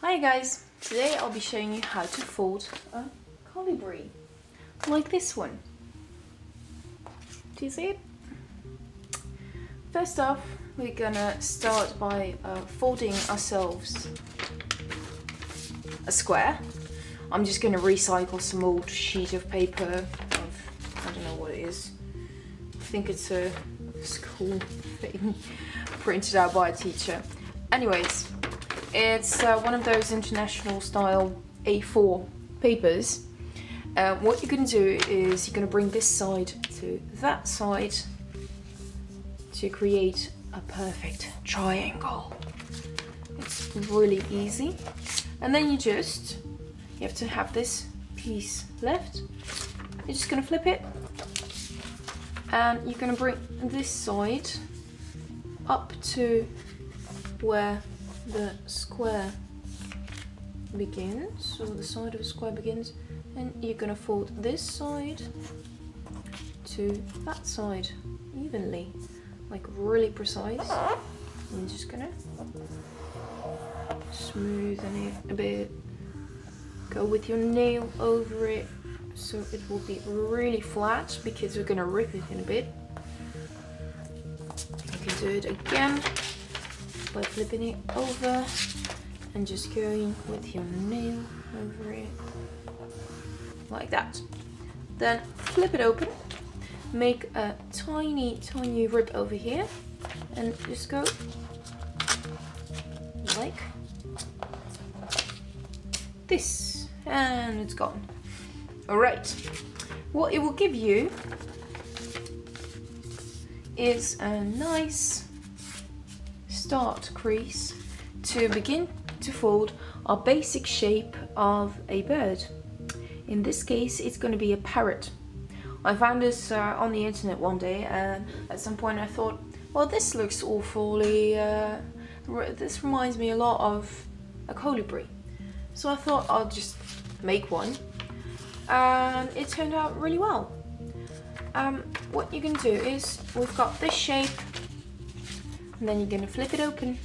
Hi guys, today I'll be showing you how to fold a colibri, like this one. Do you see it? First off, we're gonna start by folding ourselves a square. I'm just gonna recycle some old sheet of paper I don't know what it is. I think it's a school thing printed out by a teacher. Anyways, it's one of those international style A4 papers. What you're going to do is you're going to bring this side to that side to create a perfect triangle. It's really easy. And then you have to have this piece left. You're just going to flip it and you're going to bring this side up to where the square begins, or the side of the square begins, and you're going to fold this side to that side evenly, like really precise. And you're just going to smoothen it a bit, go with your nail over it so it will be really flat, because we're going to rip it in a bit. You can do it again by flipping it over and just going with your nail over it like that. Then flip it open, make a tiny rip over here and just go like this, and it's gone. Alright, what it will give you is a nice start crease to begin to fold our basic shape of a bird. In this case, it's going to be a parrot. I found this on the internet one day, and at some point I thought, well, this looks awfully, this reminds me a lot of a colibri. So I thought I'll just make one, and it turned out really well. What you can do is, we've got this shape, and then you're going to flip it open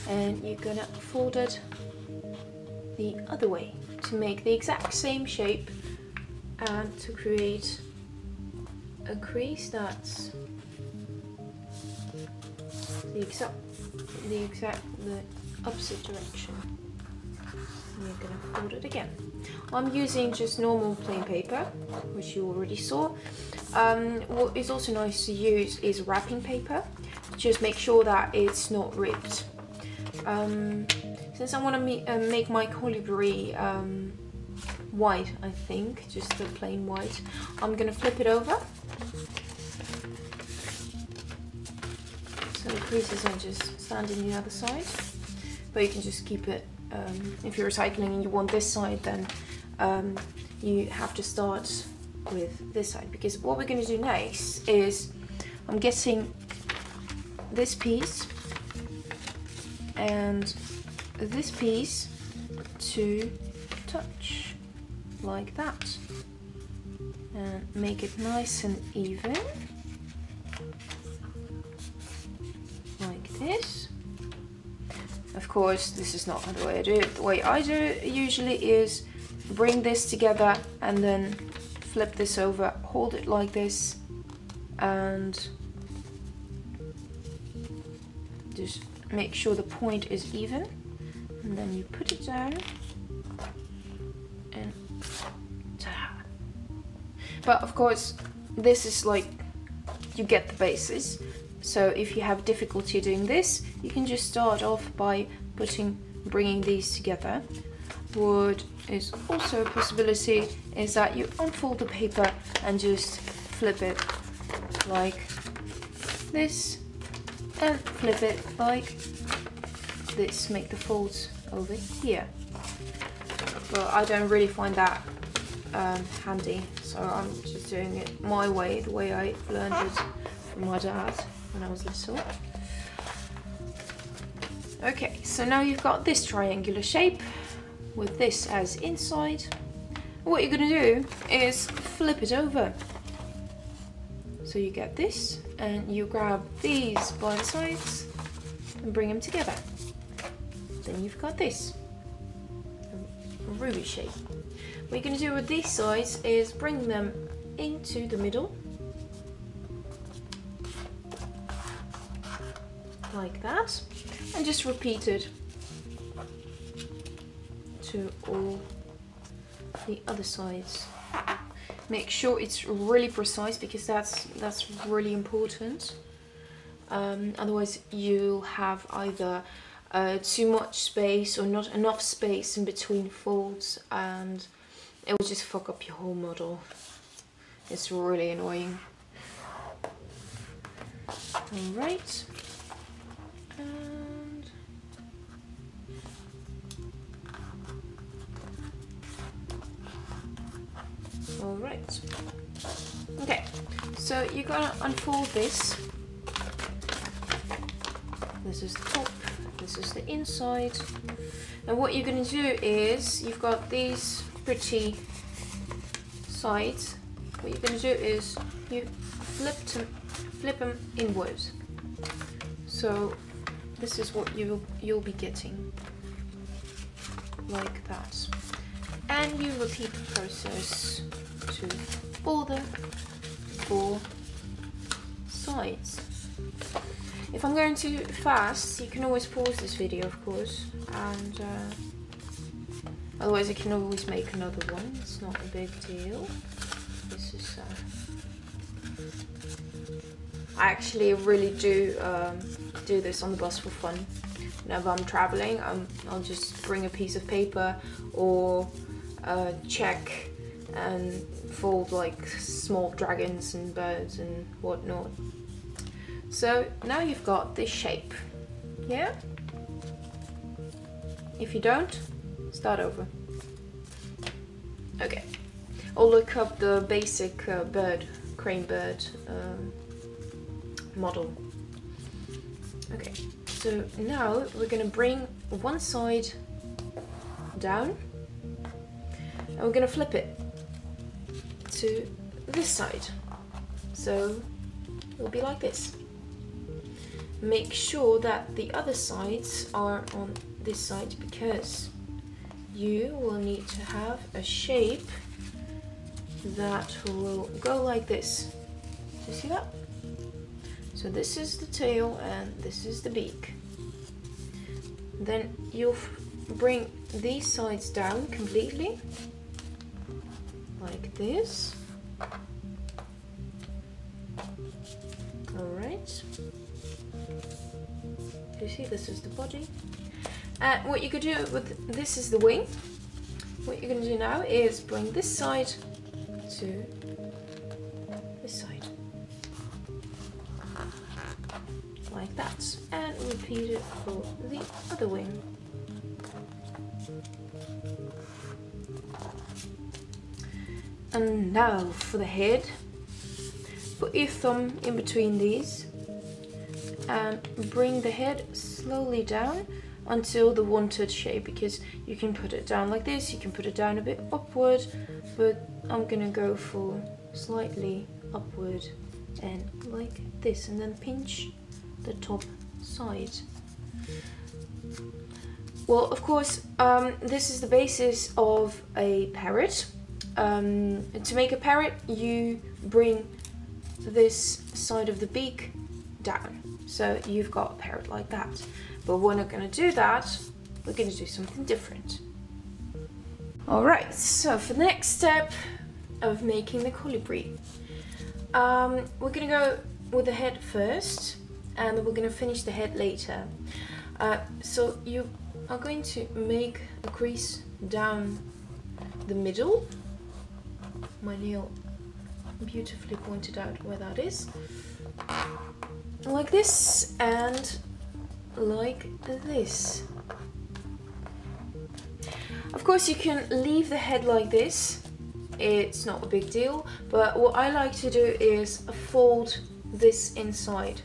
and you're going to fold it the other way to make the exact same shape and to create a crease that's the opposite direction. And you're going to fold it again. I'm using just normal plain paper, which you already saw. What is also nice to use is wrapping paper. Just make sure that it's not ripped. Since I want to make my colibri white, I think, just the plain white, I'm going to flip it over. So the creases are just standing the other side. But you can just keep it, if you're recycling and you want this side, then you have to start with this side. Because what we're going to do next is, I'm getting this piece and this piece to touch like that and make it nice and even like this. Of course, this is not the way I do it. The way I do it usually is bring this together and then flip this over, hold it like this, and just make sure the point is even, and then you put it down and ta-da. But of course, this is like, you get the basis. So if you have difficulty doing this, you can just start off by bringing these together. What is also a possibility is that you unfold the paper and just flip it like this and flip it like this, make the folds over here. But I don't really find that handy, so I'm just doing it my way, the way I learned it from my dad when I was little. Okay, so now you've got this triangular shape with this as inside. What you're going to do is flip it over. So you get this, and you grab these by the sides and bring them together. Then you've got this. ruby shape. What you're going to do with these sides is bring them into the middle, like that, and just repeat it to all the other sides. Make sure it's really precise, because that's really important. Otherwise you'll have either too much space or not enough space in between folds, and it will just fuck up your whole model. It's really annoying. Alright. And alright. Okay, so you're gonna unfold this. This is the top, this is the inside. And what you're going to do is, you've got these pretty sides. What you're going to do is you flip them inwards. So this is what you'll be getting, like that. And you repeat the process to all the 4 sides. If I'm going too fast, you can always pause this video, of course, and otherwise I can always make another one. It's not a big deal. This is I actually really do this on the bus for fun. Whenever I'm traveling, I'll just bring a piece of paper or check and fold like small dragons and birds and whatnot. So now you've got this shape, yeah? If you don't, start over. Okay, I'll look up the basic crane bird model. Okay, so now we're gonna bring one side down and we're gonna flip it to this side. So it'll be like this. Make sure that the other sides are on this side, because you will need to have a shape that will go like this. Do you see that? So this is the tail and this is the beak. Then you'll bring these sides down completely, like this. Alright. You see, this is the body. And what you could do with this is the wing. What you're going to do now is bring this side to this side, like that, and repeat it for the other wing. And now for the head. Put your thumb in between these and bring the head slowly down until the wanted shape, because you can put it down like this, you can put it down a bit upward, but I'm gonna go for slightly upward and like this, and then pinch the top side. Well, of course, this is the basis of a parrot. To make a parrot, you bring this side of the beak down. So you've got a parrot like that. But we're not going to do that. We're going to do something different. Alright, so for the next step of making the colibri, we're going to go with the head first, and we're going to finish the head later. So you are going to make a crease down the middle. My nail beautifully pointed out where that is. Like this and like this. Of course, you can leave the head like this. It's not a big deal, but what I like to do is fold this inside.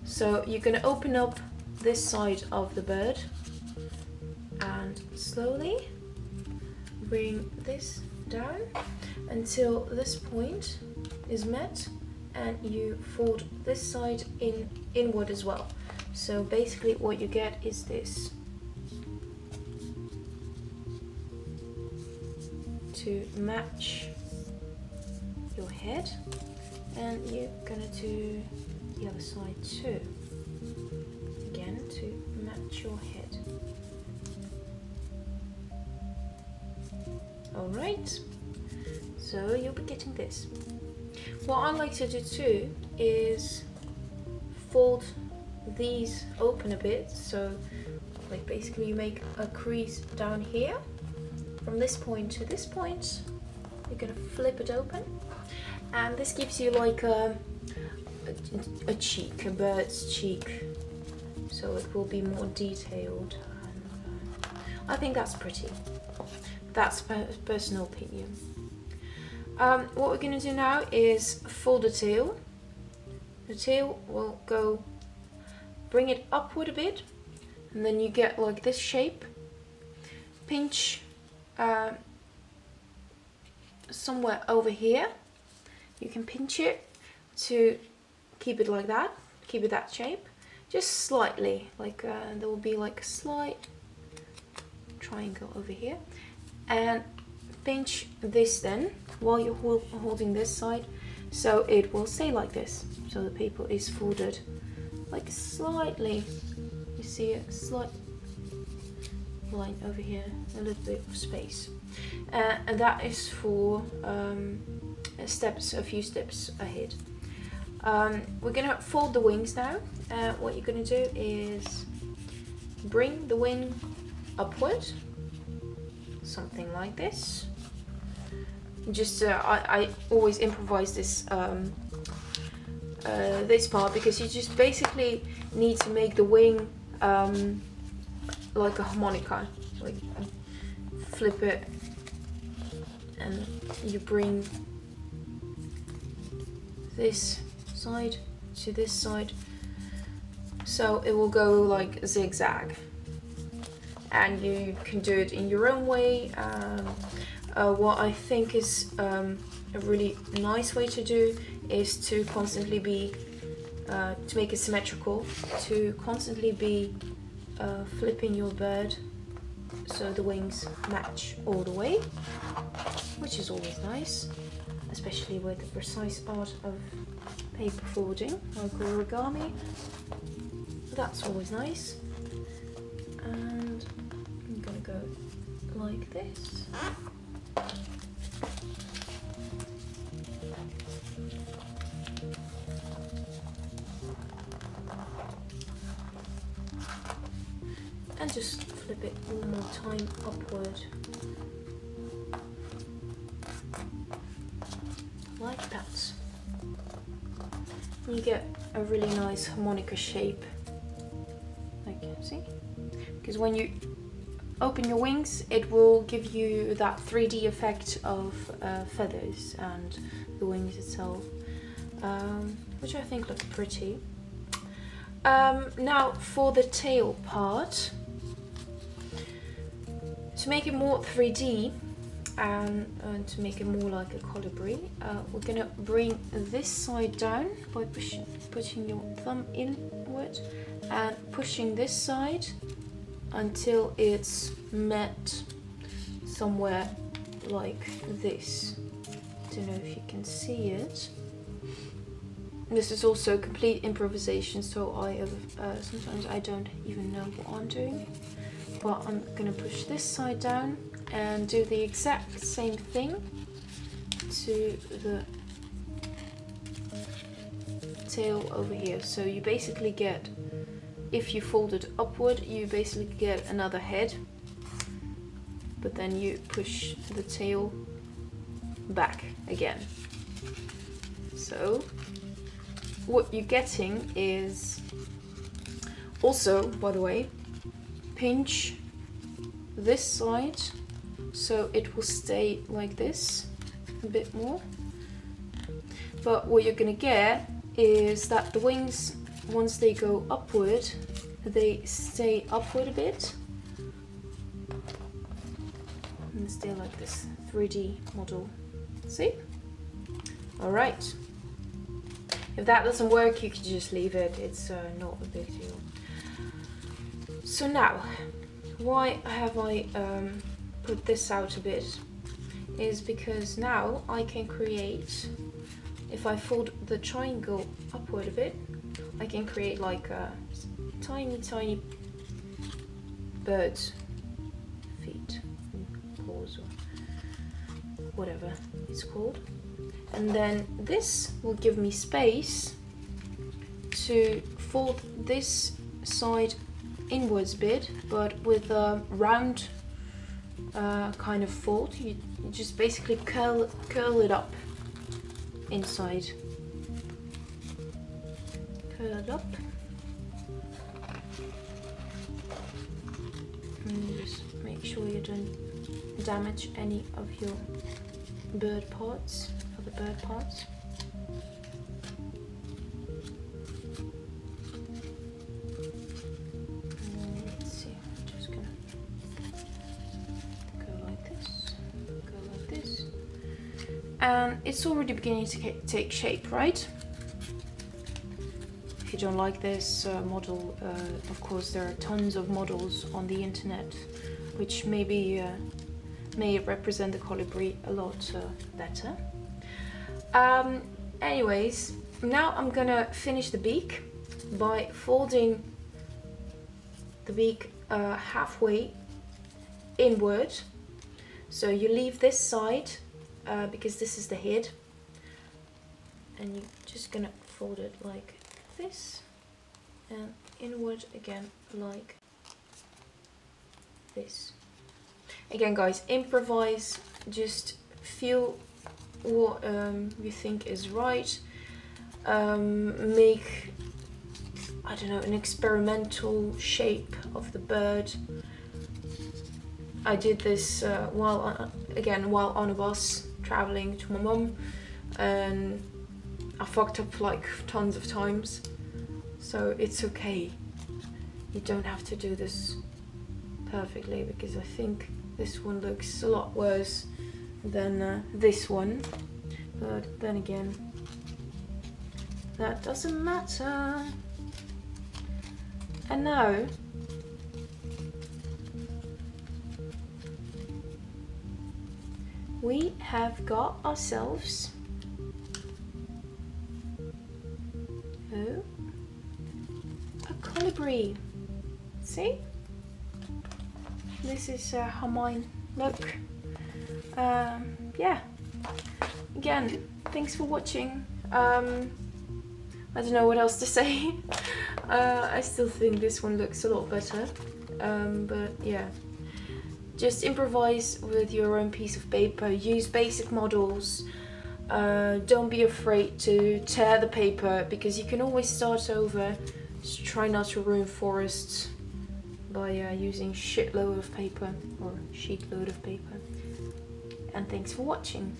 So you're going to open up this side of the bird and slowly bring this down until this point is met, and you fold this side inward as well. So basically what you get is this. to match your head, and you're gonna do the other side too. Again, to match your head. Alright, so you'll be getting this. What I like to do too is fold these open a bit, so like basically you make a crease down here. From this point to this point, you're gonna flip it open, and this gives you like a cheek, a bird's cheek, so it will be more detailed, and I think that's pretty. That's personal opinion. What we're gonna do now is fold the tail. The tail will go, bring it upward a bit, and then you get like this shape. Pinch somewhere over here. You can pinch it to keep it like that, keep it that shape, just slightly, like there will be like a slight triangle over here, and pinch this then while you're holding this side, so it will stay like this, so the paper is folded like slightly. You see a slight line over here, a little bit of space, and that is for a few steps ahead. We're gonna fold the wings now. What you're gonna do is bring the wing upward, something like this. Just I always improvise this this part, because you just basically need to make the wing like a harmonica, like flip it, and you bring this side to this side, so it will go like zigzag, and you can do it in your own way. What I think is a really nice way to do is to constantly be, to make it symmetrical, to constantly be flipping your bird so the wings match all the way, which is always nice, especially with the precise art of paper folding like origami. That's always nice. And I'm gonna go like this. And just flip it one more time upward, like that. You get a really nice harmonica shape, like, see? Because when you open your wings, it will give you that 3D effect of feathers and the wings itself, which I think looks pretty. Now for the tail part, to make it more 3D and to make it more like a colibri, we're gonna bring this side down by pushing your thumb inward and pushing this side until it's met somewhere like this. Don't know if you can see it. This is also complete improvisation, so sometimes I don't even know what I'm doing. But I'm gonna push this side down and do the exact same thing to the tail over here. So you basically get, if you fold it upward, you basically get another head, but then you push the tail back again. So what you're getting is, also, by the way, pinch this side so it will stay like this a bit more. But what you're gonna get is that the wings, once they go upward, they stay upward a bit and stay like this 3D model. See? Alright. If that doesn't work, you can just leave it. It's not a big deal. So now, why have I put this out a bit? is because now I can create, if I fold the triangle upward a bit, I can create like a tiny bird's feet, paws, or whatever it's called. And then this will give me space to fold this side inwards bit, but with a round kind of fold. You just basically curl it up inside. Curl it up. And just make sure you don't damage any of your bird parts, other bird parts. Let's see, I'm just gonna go like this, and it's already beginning to take shape, right? If you don't like this model, of course there are tons of models on the internet which maybe may represent the colibri a lot better. Anyways, now I'm gonna finish the beak by folding the beak halfway inward. So you leave this side because this is the head, and you're just gonna fold it like this, and inward again like this. Again guys, improvise, just feel what you think is right. Make, I don't know, an experimental shape of the bird. I did this while on a bus traveling to my mum, and I fucked up like tons of times, so it's okay. You don't have to do this perfectly, because I think this one looks a lot worse than this one, but then again, that doesn't matter. And now we have got ourselves a colibri. See? This is how mine look. Yeah. Again, thanks for watching. I don't know what else to say. I still think this one looks a lot better. But yeah. Just improvise with your own piece of paper. Use basic models. Don't be afraid to tear the paper, because you can always start over. Just try not to ruin forests by using shitload of paper or sheet load of paper. And thanks for watching.